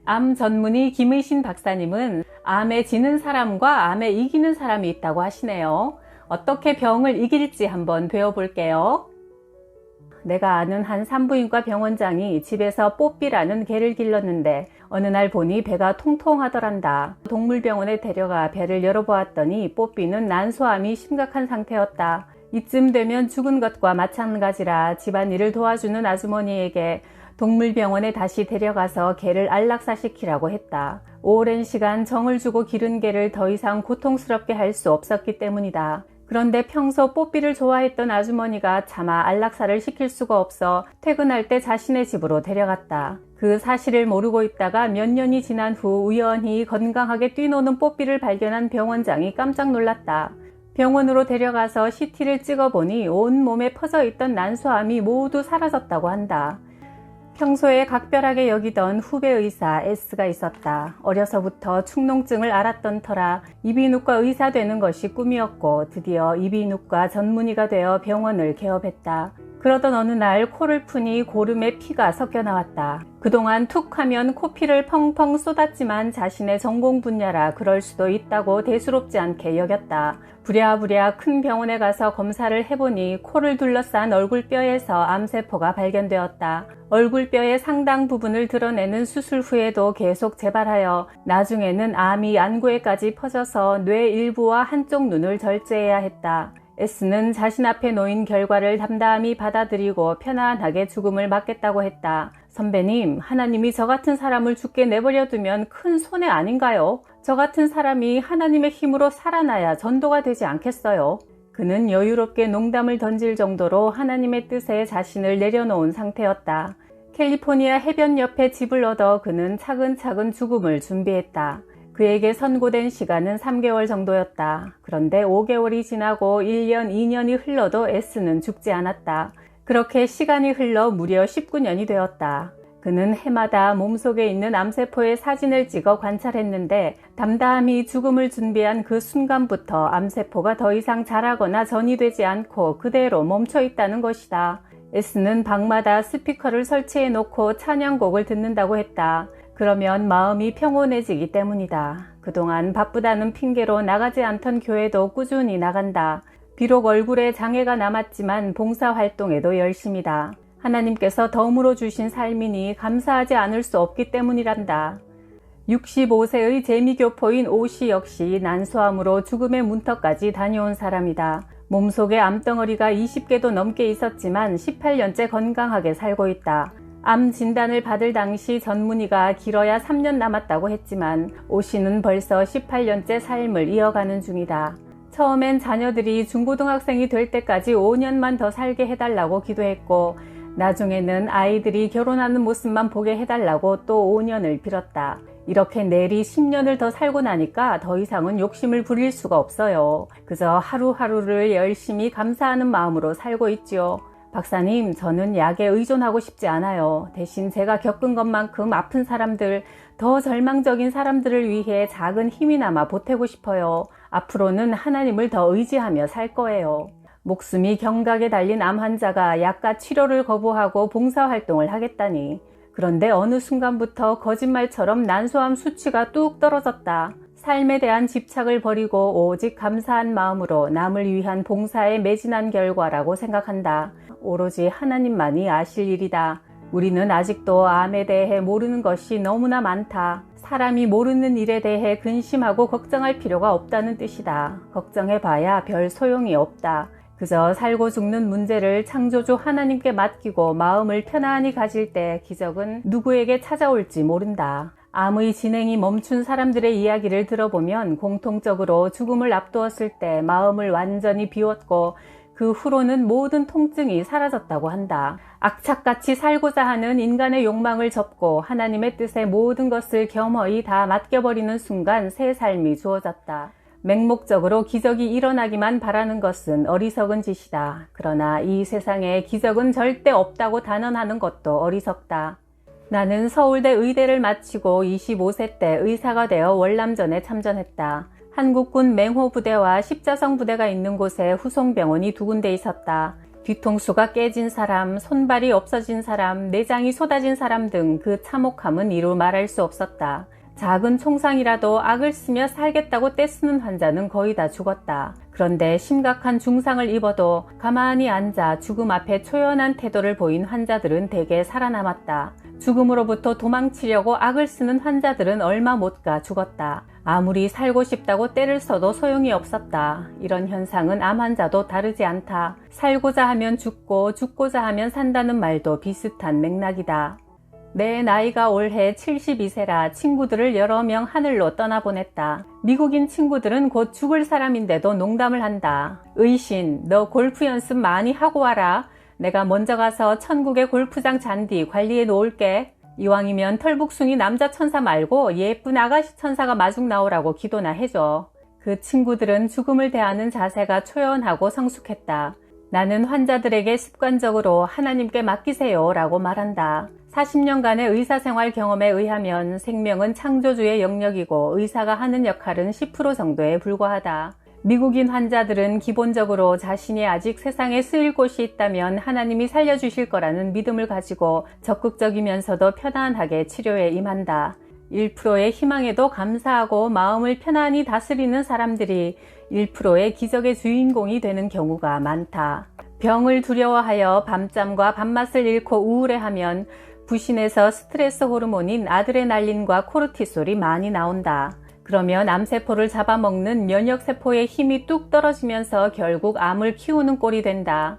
암 전문의 김의신 박사님은 암에 지는 사람과 암에 이기는 사람이 있다고 하시네요. 어떻게 병을 이길지 한번 배워볼게요. 내가 아는 한 산부인과 병원장이 집에서 뽀삐라는 개를 길렀는데 어느 날 보니 배가 통통하더란다. 동물병원에 데려가 배를 열어보았더니 뽀삐는 난소암이 심각한 상태였다. 이쯤 되면 죽은 것과 마찬가지라 집안일을 도와주는 아주머니에게 동물병원에 다시 데려가서 개를 안락사시키라고 했다. 오랜 시간 정을 주고 기른 개를 더 이상 고통스럽게 할 수 없었기 때문이다. 그런데 평소 뽀삐를 좋아했던 아주머니가 차마 안락사를 시킬 수가 없어 퇴근할 때 자신의 집으로 데려갔다. 그 사실을 모르고 있다가 몇 년이 지난 후 우연히 건강하게 뛰노는 뽀삐를 발견한 병원장이 깜짝 놀랐다. 병원으로 데려가서 CT를 찍어보니 온몸에 퍼져 있던 난소암이 모두 사라졌다고 한다. 평소에 각별하게 여기던 후배 의사 S가 있었다. 어려서부터 축농증을 앓았던 터라 이비인후과 의사 되는 것이 꿈이었고 드디어 이비인후과 전문의가 되어 병원을 개업했다. 그러던 어느 날 코를 푸니 고름에 피가 섞여 나왔다. 그동안 툭 하면 코피를 펑펑 쏟았지만 자신의 전공 분야라 그럴 수도 있다고 대수롭지 않게 여겼다. 부랴부랴 큰 병원에 가서 검사를 해보니 코를 둘러싼 얼굴뼈에서 암세포가 발견되었다. 얼굴뼈의 상당 부분을 드러내는 수술 후에도 계속 재발하여 나중에는 암이 안구에까지 퍼져서 뇌 일부와 한쪽 눈을 절제해야 했다. S는 자신 앞에 놓인 결과를 담담히 받아들이고 편안하게 죽음을 맞겠다고 했다. 선배님, 하나님이 저 같은 사람을 죽게 내버려 두면 큰 손해 아닌가요? 저 같은 사람이 하나님의 힘으로 살아나야 전도가 되지 않겠어요? 그는 여유롭게 농담을 던질 정도로 하나님의 뜻에 자신을 내려놓은 상태였다. 캘리포니아 해변 옆에 집을 얻어 그는 차근차근 죽음을 준비했다. 그에게 선고된 시간은 3개월 정도였다. 그런데 5개월이 지나고 1년, 2년이 흘러도 S는 죽지 않았다. 그렇게 시간이 흘러 무려 19년이 되었다. 그는 해마다 몸속에 있는 암세포의 사진을 찍어 관찰했는데 담담히 죽음을 준비한 그 순간부터 암세포가 더 이상 자라거나 전이되지 않고 그대로 멈춰 있다는 것이다. S는 방마다 스피커를 설치해 놓고 찬양곡을 듣는다고 했다. 그러면 마음이 평온해지기 때문이다. 그동안 바쁘다는 핑계로 나가지 않던 교회도 꾸준히 나간다. 비록 얼굴에 장애가 남았지만 봉사활동에도 열심이다. 하나님께서 덤으로 주신 삶이니 감사하지 않을 수 없기 때문이란다. 65세의 재미교포인 오씨 역시 난소암으로 죽음의 문턱까지 다녀온 사람이다. 몸속에 암덩어리가 20개도 넘게 있었지만 18년째 건강하게 살고 있다. 암 진단을 받을 당시 전문의가 길어야 3년 남았다고 했지만 오씨는 벌써 18년째 삶을 이어가는 중이다. 처음엔 자녀들이 중고등학생이 될 때까지 5년만 더 살게 해달라고 기도했고 나중에는 아이들이 결혼하는 모습만 보게 해달라고 또 5년을 빌었다. 이렇게 내리 10년을 더 살고 나니까 더 이상은 욕심을 부릴 수가 없어요. 그저 하루하루를 열심히 감사하는 마음으로 살고 있지요. 박사님, 저는 약에 의존하고 싶지 않아요. 대신 제가 겪은 것만큼 아픈 사람들, 더 절망적인 사람들을 위해 작은 힘이나마 보태고 싶어요. 앞으로는 하나님을 더 의지하며 살 거예요. 목숨이 경각에 달린 암 환자가 약과 치료를 거부하고 봉사활동을 하겠다니. 그런데 어느 순간부터 거짓말처럼 난소암 수치가 뚝 떨어졌다. 삶에 대한 집착을 버리고 오직 감사한 마음으로 남을 위한 봉사에 매진한 결과라고 생각한다. 오로지 하나님만이 아실 일이다. 우리는 아직도 암에 대해 모르는 것이 너무나 많다. 사람이 모르는 일에 대해 근심하고 걱정할 필요가 없다는 뜻이다. 걱정해봐야 별 소용이 없다. 그저 살고 죽는 문제를 창조주 하나님께 맡기고 마음을 편안히 가질 때 기적은 누구에게 찾아올지 모른다. 암의 진행이 멈춘 사람들의 이야기를 들어보면 공통적으로 죽음을 앞두었을 때 마음을 완전히 비웠고 그 후로는 모든 통증이 사라졌다고 한다. 악착같이 살고자 하는 인간의 욕망을 접고 하나님의 뜻에 모든 것을 겸허히 다 맡겨버리는 순간 새 삶이 주어졌다. 맹목적으로 기적이 일어나기만 바라는 것은 어리석은 짓이다. 그러나 이 세상에 기적은 절대 없다고 단언하는 것도 어리석다. 나는 서울대 의대를 마치고 25세 때 의사가 되어 월남전에 참전했다. 한국군 맹호부대와 십자성 부대가 있는 곳에 후송병원이 2군데 있었다. 뒤통수가 깨진 사람, 손발이 없어진 사람, 내장이 쏟아진 사람 등 그 참혹함은 이루 말할 수 없었다. 작은 총상이라도 악을 쓰며 살겠다고 떼쓰는 환자는 거의 다 죽었다. 그런데 심각한 중상을 입어도 가만히 앉아 죽음 앞에 초연한 태도를 보인 환자들은 대개 살아남았다. 죽음으로부터 도망치려고 악을 쓰는 환자들은 얼마 못 가 죽었다. 아무리 살고 싶다고 떼를 써도 소용이 없었다. 이런 현상은 암 환자도 다르지 않다. 살고자 하면 죽고 죽고자 하면 산다는 말도 비슷한 맥락이다. 내 나이가 올해 72세라 친구들을 여러 명 하늘로 떠나보냈다. 미국인 친구들은 곧 죽을 사람인데도 농담을 한다. 의신, 너 골프 연습 많이 하고 와라. 내가 먼저 가서 천국의 골프장 잔디 관리해 놓을게. 이왕이면 털북숭이 남자 천사 말고 예쁜 아가씨 천사가 마중 나오라고 기도나 해줘. 그 친구들은 죽음을 대하는 자세가 초연하고 성숙했다. 나는 환자들에게 습관적으로 하나님께 맡기세요 라고 말한다. 40년간의 의사생활 경험에 의하면 생명은 창조주의 영역이고 의사가 하는 역할은 10% 정도에 불과하다. 미국인 환자들은 기본적으로 자신이 아직 세상에 쓰일 곳이 있다면 하나님이 살려주실 거라는 믿음을 가지고 적극적이면서도 편안하게 치료에 임한다. 1%의 희망에도 감사하고 마음을 편안히 다스리는 사람들이 1%의 기적의 주인공이 되는 경우가 많다. 병을 두려워하여 밤잠과 밥맛을 잃고 우울해하면 부신에서 스트레스 호르몬인 아드레날린과 코르티솔이 많이 나온다. 그러면 암세포를 잡아먹는 면역세포의 힘이 뚝 떨어지면서 결국 암을 키우는 꼴이 된다.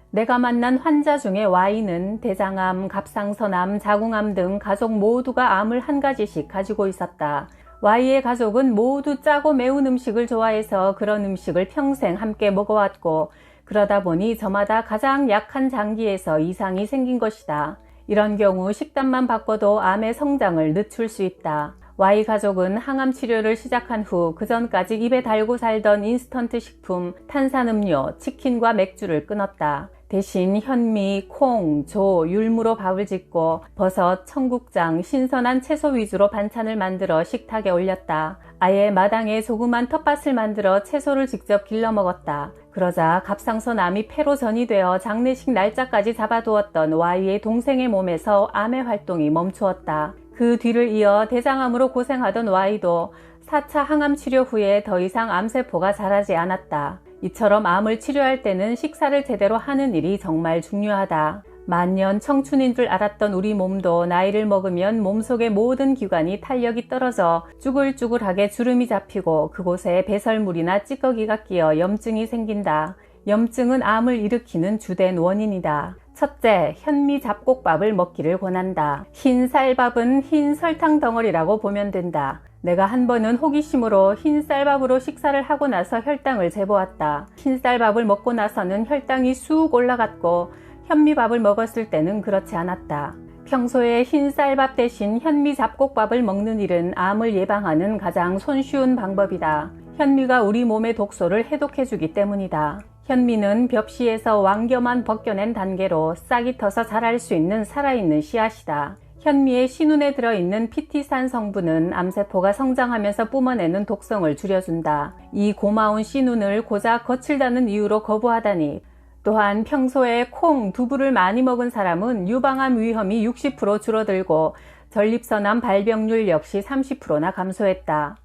내가 만난 환자 중에 Y는 대장암, 갑상선암, 자궁암 등 가족 모두가 암을 한 가지씩 가지고 있었다. Y의 가족은 모두 짜고 매운 음식을 좋아해서 그런 음식을 평생 함께 먹어왔고 그러다 보니 저마다 가장 약한 장기에서 이상이 생긴 것이다. 이런 경우 식단만 바꿔도 암의 성장을 늦출 수 있다. Y 가족은 항암 치료를 시작한 후 그전까지 입에 달고 살던 인스턴트 식품, 탄산음료, 치킨과 맥주를 끊었다. 대신 현미, 콩, 조, 율무로 밥을 짓고 버섯, 청국장, 신선한 채소 위주로 반찬을 만들어 식탁에 올렸다. 아예 마당에 조그만 텃밭을 만들어 채소를 직접 길러 먹었다. 그러자 갑상선암이 폐로 전이되어 장례식 날짜까지 잡아두었던 Y의 동생의 몸에서 암의 활동이 멈추었다. 그 뒤를 이어 대장암으로 고생하던 Y도 4차 항암 치료 후에 더 이상 암세포가 자라지 않았다. 이처럼 암을 치료할 때는 식사를 제대로 하는 일이 정말 중요하다. 만년 청춘인 줄 알았던 우리 몸도 나이를 먹으면 몸속의 모든 기관이 탄력이 떨어져 쭈글쭈글하게 주름이 잡히고 그곳에 배설물이나 찌꺼기가 끼어 염증이 생긴다. 염증은 암을 일으키는 주된 원인이다. 첫째, 현미 잡곡밥을 먹기를 권한다. 흰 쌀밥은 흰 설탕 덩어리라고 보면 된다. 내가 한 번은 호기심으로 흰 쌀밥으로 식사를 하고 나서 혈당을 재보았다. 흰 쌀밥을 먹고 나서는 혈당이 쑥 올라갔고 현미밥을 먹었을 때는 그렇지 않았다. 평소에 흰 쌀밥 대신 현미 잡곡밥을 먹는 일은 암을 예방하는 가장 손쉬운 방법이다. 현미가 우리 몸의 독소를 해독해주기 때문이다. 현미는 벽시에서 왕겨만 벗겨낸 단계로 싹이 터서 자랄 수 있는 살아있는 씨앗이다. 현미의 신운에 들어있는 피티산 성분은 암세포가 성장하면서 뿜어내는 독성을 줄여준다. 이 고마운 신운을 고작 거칠다는 이유로 거부하다니. 또한 평소에 콩, 두부를 많이 먹은 사람은 유방암 위험이 60% 줄어들고 전립선암 발병률 역시 30%나 감소했다.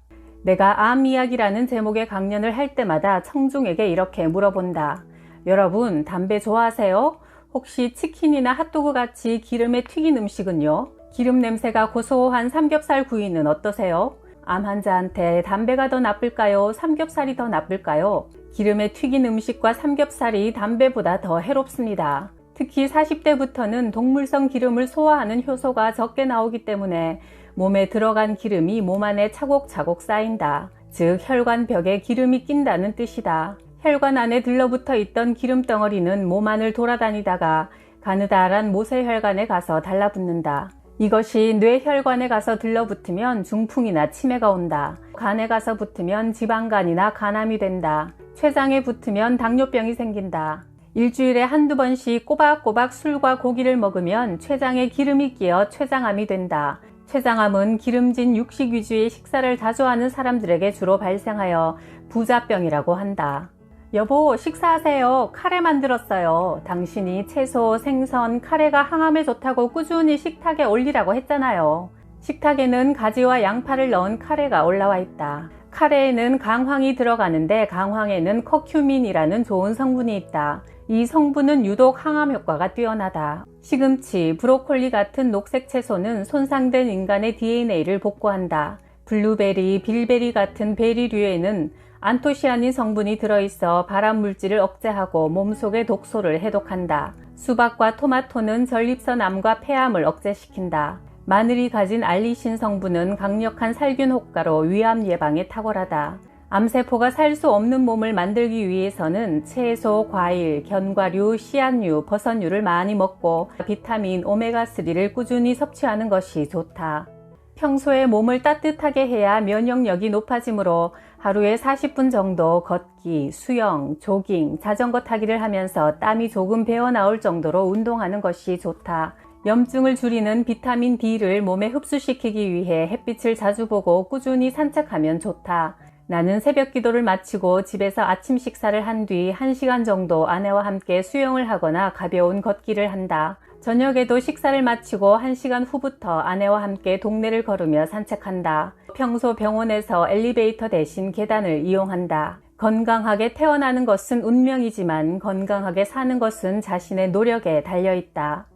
내가 암 이야기라는 제목의 강연을 할 때마다 청중에게 이렇게 물어본다. 여러분, 담배 좋아하세요? 혹시 치킨이나 핫도그 같이 기름에 튀긴 음식은요? 기름 냄새가 고소한 삼겹살 구이는 어떠세요? 암 환자한테 담배가 더 나쁠까요? 삼겹살이 더 나쁠까요? 기름에 튀긴 음식과 삼겹살이 담배보다 더 해롭습니다. 특히 40대부터는 동물성 기름을 소화하는 효소가 적게 나오기 때문에 몸에 들어간 기름이 몸 안에 차곡차곡 쌓인다. 즉 혈관벽에 기름이 낀다는 뜻이다. 혈관 안에 들러붙어 있던 기름덩어리는 몸 안을 돌아다니다가 가느다란 모세혈관에 가서 달라붙는다. 이것이 뇌혈관에 가서 들러붙으면 중풍이나 치매가 온다. 간에 가서 붙으면 지방간이나 간암이 된다. 췌장에 붙으면 당뇨병이 생긴다. 일주일에 한두 번씩 꼬박꼬박 술과 고기를 먹으면 췌장에 기름이 끼어 췌장암이 된다. 췌장암은 기름진 육식 위주의 식사를 자주 하는 사람들에게 주로 발생하여 부자병이라고 한다. 여보, 식사하세요. 카레 만들었어요. 당신이 채소, 생선, 카레가 항암에 좋다고 꾸준히 식탁에 올리라고 했잖아요. 식탁에는 가지와 양파를 넣은 카레가 올라와 있다. 카레에는 강황이 들어가는데 강황에는 커큐민이라는 좋은 성분이 있다. 이 성분은 유독 항암 효과가 뛰어나다. 시금치, 브로콜리 같은 녹색 채소는 손상된 인간의 DNA를 복구한다. 블루베리, 빌베리 같은 베리류에는 안토시아닌 성분이 들어있어 발암 물질을 억제하고 몸속의 독소를 해독한다. 수박과 토마토는 전립선암과 폐암을 억제시킨다. 마늘이 가진 알리신 성분은 강력한 살균 효과로 위암 예방에 탁월하다. 암세포가 살 수 없는 몸을 만들기 위해서는 채소, 과일, 견과류, 씨앗류, 버섯류를 많이 먹고 비타민 오메가3를 꾸준히 섭취하는 것이 좋다. 평소에 몸을 따뜻하게 해야 면역력이 높아지므로 하루에 40분 정도 걷기, 수영, 조깅, 자전거 타기를 하면서 땀이 조금 배어 나올 정도로 운동하는 것이 좋다. 염증을 줄이는 비타민 D를 몸에 흡수시키기 위해 햇빛을 자주 보고 꾸준히 산책하면 좋다. 나는 새벽 기도를 마치고 집에서 아침 식사를 한 뒤 1시간 정도 아내와 함께 수영을 하거나 가벼운 걷기를 한다. 저녁에도 식사를 마치고 1시간 후부터 아내와 함께 동네를 걸으며 산책한다. 평소 병원에서 엘리베이터 대신 계단을 이용한다. 건강하게 태어나는 것은 운명이지만 건강하게 사는 것은 자신의 노력에 달려있다.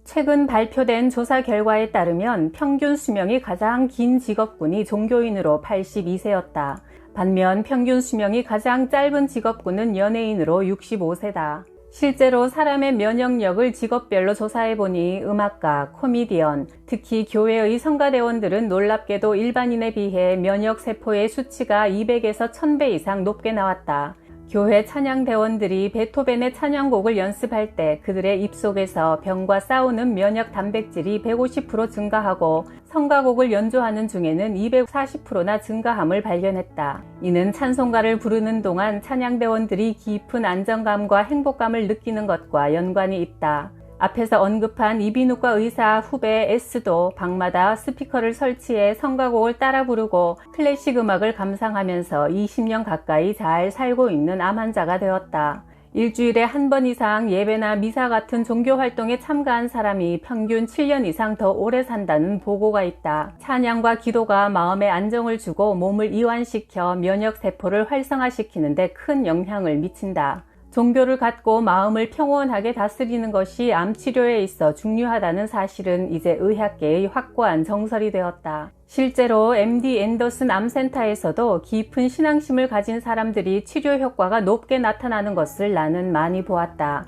최근 발표된 조사 결과에 따르면 평균 수명이 가장 긴 직업군이 종교인으로 82세였다. 반면 평균 수명이 가장 짧은 직업군은 연예인으로 65세다. 실제로 사람의 면역력을 직업별로 조사해보니 음악가, 코미디언, 특히 교회의 성가대원들은 놀랍게도 일반인에 비해 면역세포의 수치가 200에서 1000배 이상 높게 나왔다. 교회 찬양대원들이 베토벤의 찬양곡을 연습할 때 그들의 입속에서 병과 싸우는 면역 단백질이 150% 증가하고 성가곡을 연주하는 중에는 240%나 증가함을 발견했다. 이는 찬송가를 부르는 동안 찬양대원들이 깊은 안정감과 행복감을 느끼는 것과 연관이 있다. 앞에서 언급한 이비인후과 의사 후배 S도 방마다 스피커를 설치해 성가곡을 따라 부르고 클래식 음악을 감상하면서 20년 가까이 잘 살고 있는 암 환자가 되었다. 일주일에 한 번 이상 예배나 미사 같은 종교 활동에 참가한 사람이 평균 7년 이상 더 오래 산다는 보고가 있다. 찬양과 기도가 마음에 안정을 주고 몸을 이완시켜 면역세포를 활성화시키는 데 큰 영향을 미친다. 종교를 갖고 마음을 평온하게 다스리는 것이 암 치료에 있어 중요하다는 사실은 이제 의학계의 확고한 정설이 되었다. 실제로 MD 앤더슨 암센터에서도 깊은 신앙심을 가진 사람들이 치료 효과가 높게 나타나는 것을 나는 많이 보았다.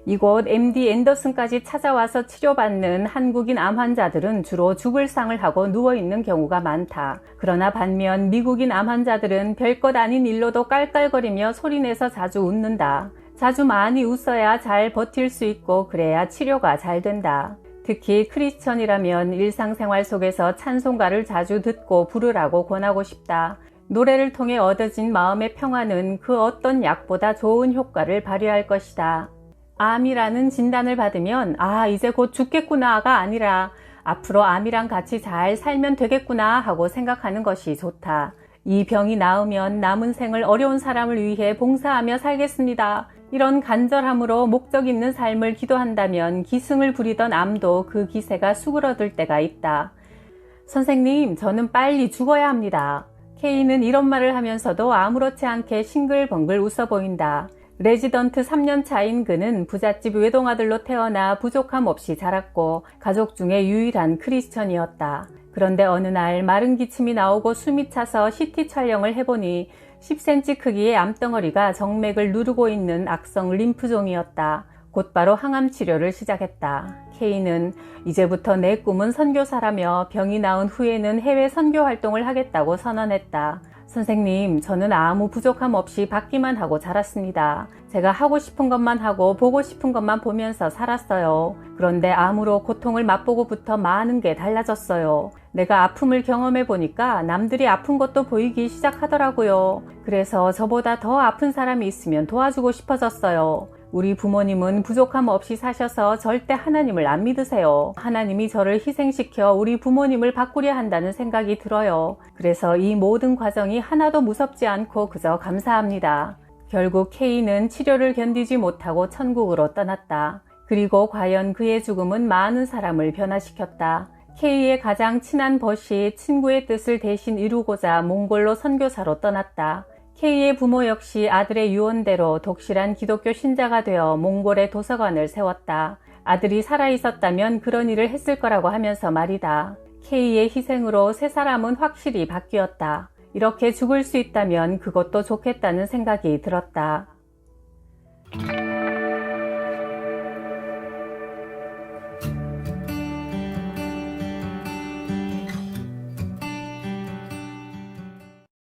이곳 MD 앤더슨까지 찾아와서 치료받는 한국인 암 환자들은 주로 죽을 상을 하고 누워있는 경우가 많다. 그러나 반면 미국인 암 환자들은 별것 아닌 일로도 깔깔거리며 소리내서 자주 웃는다. 자주 많이 웃어야 잘 버틸 수 있고 그래야 치료가 잘 된다. 특히 크리스천이라면 일상생활 속에서 찬송가를 자주 듣고 부르라고 권하고 싶다. 노래를 통해 얻어진 마음의 평화는 그 어떤 약보다 좋은 효과를 발휘할 것이다. 암이라는 진단을 받으면 이제 곧 죽겠구나가 아니라 앞으로 암이랑 같이 잘 살면 되겠구나 하고 생각하는 것이 좋다. 이 병이 나으면 남은 생을 어려운 사람을 위해 봉사하며 살겠습니다. 이런 간절함으로 목적 있는 삶을 기도한다면 기승을 부리던 암도 그 기세가 수그러들 때가 있다. 선생님, 저는 빨리 죽어야 합니다. K는 이런 말을 하면서도 아무렇지 않게 싱글벙글 웃어 보인다. 레지던트 3년 차인 그는 부잣집 외동아들로 태어나 부족함 없이 자랐고 가족 중에 유일한 크리스천이었다. 그런데 어느 날 마른 기침이 나오고 숨이 차서 CT 촬영을 해보니 10cm 크기의 암덩어리가 정맥을 누르고 있는 악성 림프종이었다. 곧바로 항암 치료를 시작했다. K는 이제부터 내 꿈은 선교사라며 병이 나은 후에는 해외 선교 활동을 하겠다고 선언했다. 선생님, 저는 아무 부족함 없이 받기만 하고 자랐습니다. 제가 하고 싶은 것만 하고 보고 싶은 것만 보면서 살았어요. 그런데 암으로 고통을 맛보고부터 많은 게 달라졌어요. 내가 아픔을 경험해 보니까 남들이 아픈 것도 보이기 시작하더라고요. 그래서 저보다 더 아픈 사람이 있으면 도와주고 싶어졌어요. 우리 부모님은 부족함 없이 사셔서 절대 하나님을 안 믿으세요. 하나님이 저를 희생시켜 우리 부모님을 바꾸려 한다는 생각이 들어요. 그래서 이 모든 과정이 하나도 무섭지 않고 그저 감사합니다. 결국 K는 치료를 견디지 못하고 천국으로 떠났다. 그리고 과연 그의 죽음은 많은 사람을 변화시켰다. K의 가장 친한 벗이 친구의 뜻을 대신 이루고자 몽골로 선교사로 떠났다. K의 부모 역시 아들의 유언대로 독실한 기독교 신자가 되어 몽골의 도서관을 세웠다. 아들이 살아있었다면 그런 일을 했을 거라고 하면서 말이다. K의 희생으로 세 사람은 확실히 바뀌었다. 이렇게 죽을 수 있다면 그것도 좋겠다는 생각이 들었다.